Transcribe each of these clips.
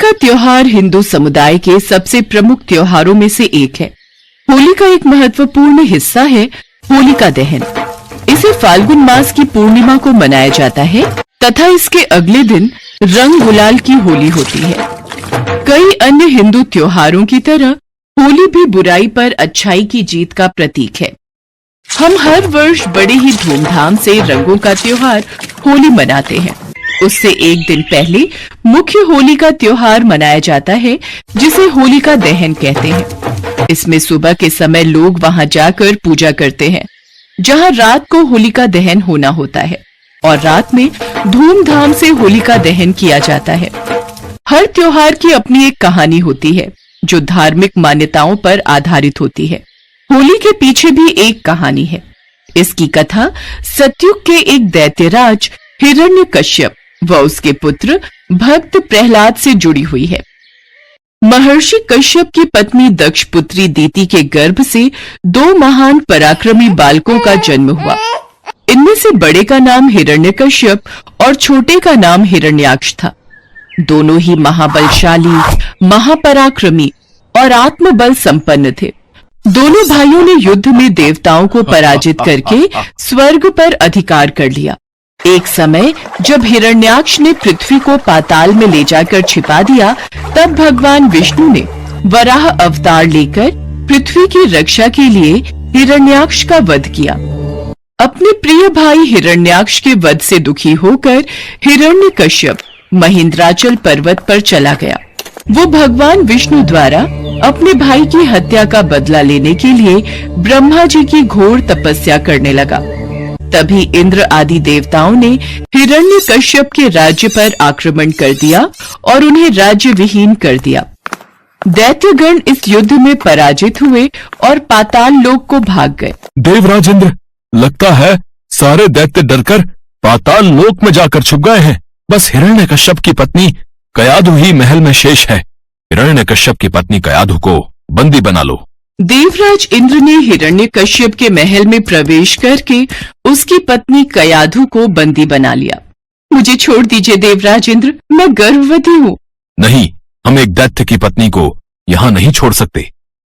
का त्योहार हिंदू समुदाय के सबसे प्रमुख त्योहारों में से एक है। होली का एक महत्वपूर्ण हिस्सा है होलिका दहन। इसे फाल्गुन मास की पूर्णिमा को मनाया जाता है तथा इसके अगले दिन रंग गुलाल की होली होती है। कई अन्य हिंदू त्योहारों की तरह होली भी बुराई पर अच्छाई की जीत का प्रतीक है। हम हर वर्ष बड़े ही धूमधाम से रंगों का त्योहार होली मनाते हैं। उससे एक दिन पहले मुख्य होली का त्योहार मनाया जाता है, जिसे होलिका दहन कहते हैं। इसमें सुबह के समय लोग वहां जाकर पूजा करते हैं, जहां रात को होलिका दहन होना होता है और रात में धूमधाम से होलिका दहन किया जाता है। हर त्योहार की अपनी एक कहानी होती है, जो धार्मिक मान्यताओं पर आधारित होती है। होली के पीछे भी एक कहानी है। इसकी कथा सतयुग के एक दैत्यराज हिरण्यकश्यप व उसके पुत्र भक्त प्रहलाद से जुड़ी हुई है। महर्षि कश्यप की पत्नी दक्ष पुत्री दीति के गर्भ से 2 महान पराक्रमी बालकों का जन्म हुआ। इनमें से बड़े का नाम हिरण्यकश्यप और छोटे का नाम हिरण्याक्ष था। दोनों ही महाबलशाली, महापराक्रमी और आत्मबल संपन्न थे। दोनों भाइयों ने युद्ध में देवताओं को पराजित करके स्वर्ग पर अधिकार कर लिया। एक समय जब हिरण्याक्ष ने पृथ्वी को पाताल में ले जाकर छिपा दिया, तब भगवान विष्णु ने वराह अवतार लेकर पृथ्वी की रक्षा के लिए हिरण्याक्ष का वध किया। अपने प्रिय भाई हिरण्याक्ष के वध से दुखी होकर हिरण्यकश्यप महेंद्राचल पर्वत पर चला गया। वो भगवान विष्णु द्वारा अपने भाई की हत्या का बदला लेने के लिए ब्रह्मा जी की घोर तपस्या करने लगा। तभी इंद्र आदि देवताओं ने हिरण्यकश्यप के राज्य पर आक्रमण कर दिया और उन्हें राज्य विहीन कर दिया। दैत्यगण इस युद्ध में पराजित हुए और पाताल लोक को भाग गए। देवराज इंद्र, लगता है सारे दैत्य डरकर पाताल लोक में जाकर छुप गए हैं। बस हिरण्यकश्यप की पत्नी कयाधु ही महल में शेष है। हिरण्यकश्यप की पत्नी कयाधु को बंदी बना लो। देवराज इंद्र ने हिरण्यकश्यप के महल में प्रवेश करके उसकी पत्नी कयाधु को बंदी बना लिया। मुझे छोड़ दीजिए देवराज इंद्र, मैं गर्भवती हूँ। नहीं, हम एक दैत्य की पत्नी को यहाँ नहीं छोड़ सकते।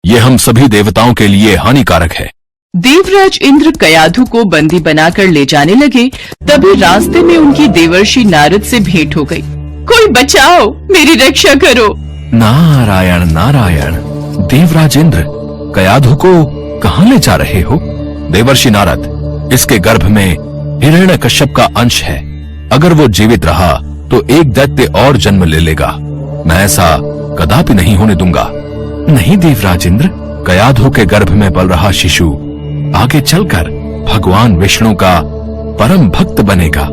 ये हम सभी देवताओं के लिए हानिकारक है। देवराज इंद्र कयाधु को बंदी बनाकर ले जाने लगे। तभी रास्ते में उनकी देवर्षि नारद से भेंट हो गई। कोई बचाओ, मेरी रक्षा करो। नारायण नारायण। देवराज इंद्र, कयाधु को कहाँ ले जा रहे हो? देवर्षि नारद, इसके गर्भ में हिरण्यकश्यप का अंश है। अगर वो जीवित रहा तो एक दैत्य और जन्म ले लेगा। मैं ऐसा कदापि नहीं होने दूंगा। नहीं देवराज इंद्र, कयाधु के गर्भ में पल रहा शिशु आगे चलकर भगवान विष्णु का परम भक्त बनेगा।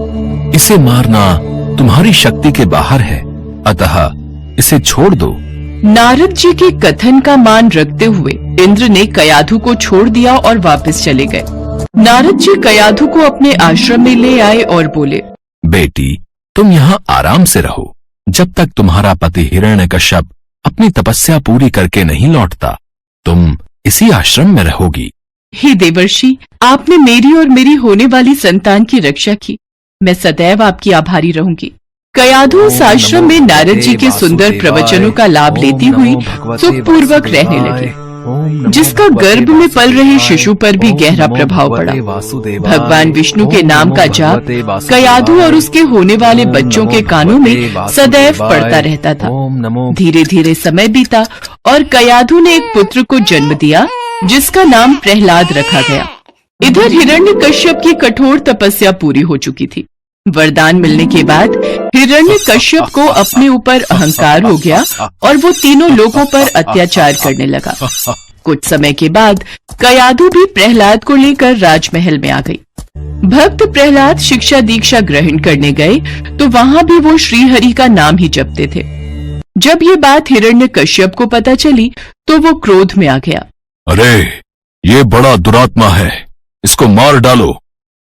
इसे मारना तुम्हारी शक्ति के बाहर है, अतः इसे छोड़ दो। नारद जी के कथन का मान रखते हुए इंद्र ने कयाधु को छोड़ दिया और वापस चले गए। नारद जी कयाधु को अपने आश्रम में ले आए और बोले, बेटी, तुम यहाँ आराम से रहो। जब तक तुम्हारा पति हिरण्यकश्यप अपनी तपस्या पूरी करके नहीं लौटता, तुम इसी आश्रम में रहोगी। हे देवर्षि, आपने मेरी और मेरी होने वाली संतान की रक्षा की। मैं सदैव आपकी आभारी रहूंगी। कयाधु उस आश्रम में नारद जी के सुंदर प्रवचनों का लाभ लेती हुई सुखपूर्वक रहने लगी, जिसका गर्भ में पल रहे शिशु पर भी गहरा प्रभाव पड़ा। भगवान विष्णु के नाम का जाप कयाधु और उसके होने वाले बच्चों के कानों में सदैव पड़ता रहता था। धीरे धीरे समय बीता और कयाधु ने एक पुत्र को जन्म दिया, जिसका नाम प्रहलाद रखा गया। इधर हिरण्यकश्यप की कठोर तपस्या पूरी हो चुकी थी। वरदान मिलने के बाद हिरण्यकश्यप को अपने ऊपर अहंकार हो गया और वो तीनों लोगों पर अत्याचार करने लगा। कुछ समय के बाद कयाधु भी प्रहलाद को लेकर राजमहल में आ गई। भक्त प्रहलाद शिक्षा दीक्षा ग्रहण करने गए तो वहां भी वो श्रीहरि का नाम ही जपते थे। जब ये बात हिरण्यकश्यप को पता चली तो वो क्रोध में आ गया। अरे, ये बड़ा दुरात्मा है, इसको मार डालो।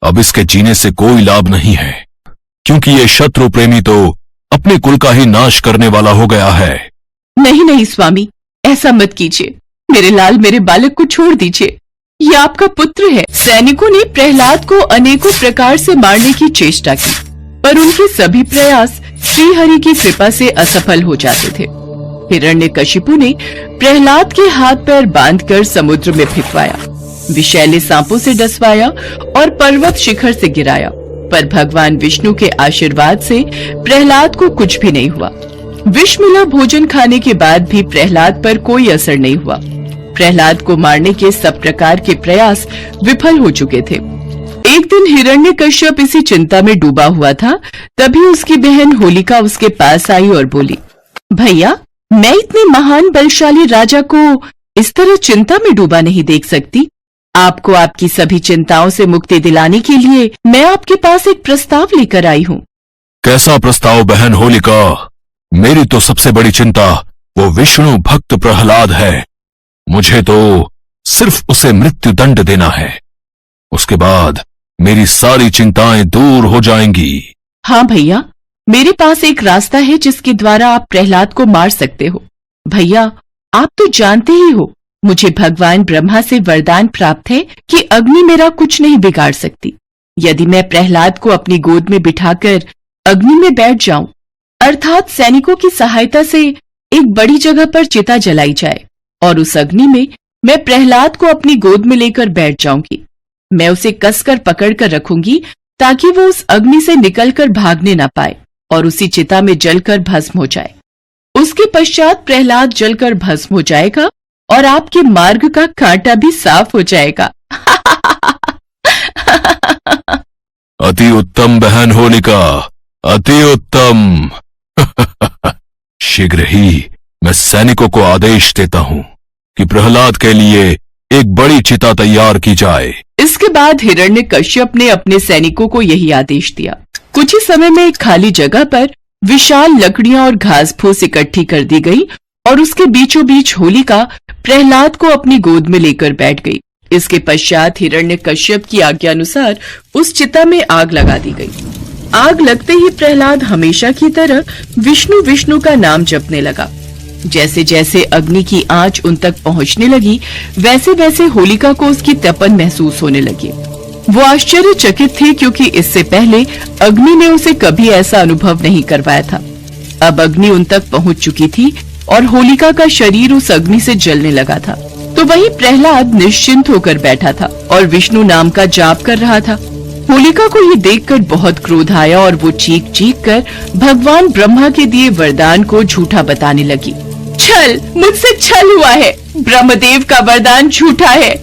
अब इसके जीने से कोई लाभ नहीं है, क्योंकि ये शत्रु प्रेमी तो अपने कुल का ही नाश करने वाला हो गया है। नहीं नहीं स्वामी, ऐसा मत कीजिए। मेरे लाल, मेरे बालक को छोड़ दीजिए। ये आपका पुत्र है। सैनिकों ने प्रहलाद को अनेकों प्रकार से मारने की चेष्टा की, पर उनके सभी प्रयास श्रीहरि की कृपा से असफल हो जाते थे। हिरण्यकशिपु ने प्रहलाद के हाथ पैर बांधकर समुद्र में फेंकवाया, विषैले सांपों से डसवाया और पर्वत शिखर से गिराया, पर भगवान विष्णु के आशीर्वाद से प्रहलाद को कुछ भी नहीं हुआ। विष मिला भोजन खाने के बाद भी प्रहलाद पर कोई असर नहीं हुआ। प्रहलाद को मारने के सब प्रकार के प्रयास विफल हो चुके थे। एक दिन हिरण्यकश्यप इसी चिंता में डूबा हुआ था, तभी उसकी बहन होलिका उसके पास आई और बोली, भैया, मैं इतने महान बलशाली राजा को इस तरह चिंता में डूबा नहीं देख सकती। आपको आपकी सभी चिंताओं से मुक्ति दिलाने के लिए मैं आपके पास एक प्रस्ताव लेकर आई हूँ। कैसा प्रस्ताव बहन होलिका? मेरी तो सबसे बड़ी चिंता वो विष्णु भक्त प्रहलाद है। मुझे तो सिर्फ उसे मृत्यु दंड देना है, उसके बाद मेरी सारी चिंताएं दूर हो जाएंगी। हाँ भैया, मेरे पास एक रास्ता है जिसके द्वारा आप प्रहलाद को मार सकते हो। भैया, आप तो जानते ही हो, मुझे भगवान ब्रह्मा से वरदान प्राप्त है कि अग्नि मेरा कुछ नहीं बिगाड़ सकती। यदि मैं प्रहलाद को अपनी गोद में बिठाकर अग्नि में बैठ जाऊं, अर्थात सैनिकों की सहायता से एक बड़ी जगह पर चिता जलाई जाए और उस अग्नि में मैं प्रहलाद को अपनी गोद में लेकर बैठ जाऊंगी। मैं उसे कसकर पकड़कर रखूंगी ताकि वो उस अग्नि से निकलकर भागने न पाए और उसी चिता में जलकर भस्म हो जाए। उसके पश्चात प्रहलाद जलकर भस्म हो जाएगा और आपके मार्ग का कांटा भी साफ हो जाएगा। अति उत्तम बहन होलिका, अति उत्तम। शीघ्र ही मैं सैनिकों को आदेश देता हूँ कि प्रहलाद के लिए एक बड़ी चिता तैयार की जाए। इसके बाद हिरण्यकश्यप ने अपने सैनिकों को यही आदेश दिया। कुछ ही समय में एक खाली जगह पर विशाल लकड़ियां और घास फूस इकट्ठी कर दी गई और उसके बीचों बीच होलिका प्रहलाद को अपनी गोद में लेकर बैठ गई। इसके पश्चात हिरण्यकश्यप की आज्ञानुसार उस चिता में आग लगा दी गई। आग लगते ही प्रहलाद हमेशा की तरह विष्णु विष्णु का नाम जपने लगा। जैसे जैसे अग्नि की आंच उन तक पहुंचने लगी, वैसे वैसे होलिका को उसकी तपन महसूस होने लगी। वो आश्चर्यचकित थी, क्योंकि इससे पहले अग्नि ने उसे कभी ऐसा अनुभव नहीं करवाया था। अब अग्नि उन तक पहुंच चुकी थी और होलिका का शरीर उस अग्नि से जलने लगा था। तो वहीं प्रहलाद निश्चिंत होकर बैठा था और विष्णु नाम का जाप कर रहा था। होलिका को ये देखकर बहुत क्रोध आया और वो चीख चीख कर भगवान ब्रह्मा के दिए वरदान को झूठा बताने लगी। छल, मुझसे छल हुआ है। ब्रह्मदेव का वरदान झूठा है।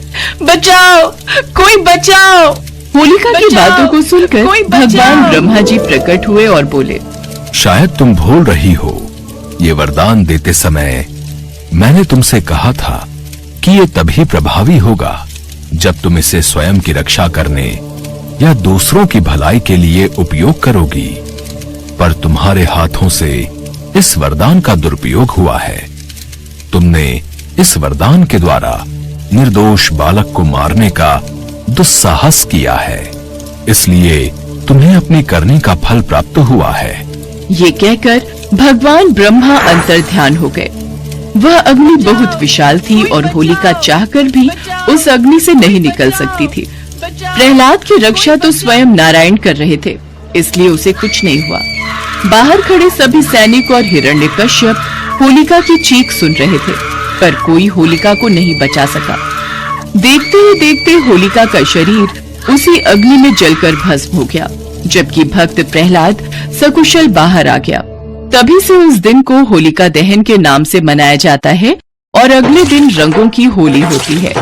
बचाओ, कोई बचाओ। होलिका की बातों को सुनकर भगवान ब्रह्मा जी प्रकट हुए और बोले, शायद तुम भूल रही हो, ये वरदान देते समय मैंने तुमसे कहा था कि ये तभी प्रभावी होगा जब तुम इसे स्वयं की रक्षा करने या दूसरों की भलाई के लिए उपयोग करोगी, पर तुम्हारे हाथों से इस वरदान का दुरुपयोग हुआ है। तुमने इस वरदान के द्वारा निर्दोष बालक को मारने का दुस्साहस किया है, इसलिए तुम्हें अपनी करने का फल प्राप्त हुआ है। ये कहकर भगवान ब्रह्मा अंतर्ध्यान हो गए। वह अग्नि बहुत विशाल थी और होलिका चाहकर भी उस अग्नि से नहीं निकल सकती थी। प्रहलाद की रक्षा तो स्वयं नारायण कर रहे थे, इसलिए उसे कुछ नहीं हुआ। बाहर खड़े सभी सैनिक और हिरण्यकश्यप होलिका की चीख सुन रहे थे, पर कोई होलिका को नहीं बचा सका। देखते ही देखते होलिका का शरीर उसी अग्नि में जलकर भस्म हो गया, जबकि भक्त प्रहलाद सकुशल बाहर आ गया। तभी से उस दिन को होलिका दहन के नाम से मनाया जाता है और अगले दिन रंगों की होली होती है।